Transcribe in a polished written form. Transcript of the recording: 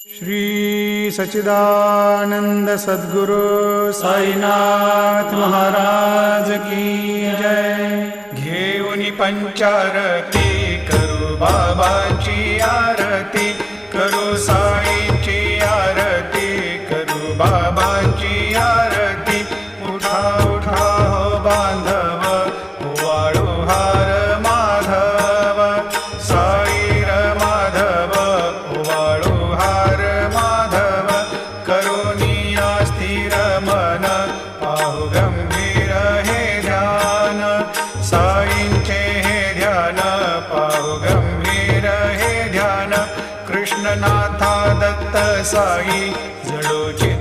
श्री सच्चिदानंद सद्गुरु साईनाथ महाराज की जय। घेऊनी पंचारती करू बाबाची आरती, करू साईंची आरती, करू बाबाची आरती। उठा उठा हो बांधव, वाळू हार माधव, साईर माधव, वाळू हार माधव। करुणिया स्थिर मन, पाहु गंभीर हे ध्यान, साईंचे हे ध्यान, पाहु गंभीर हे ध्यान। कृष्णनाथा दत्त साई जडोची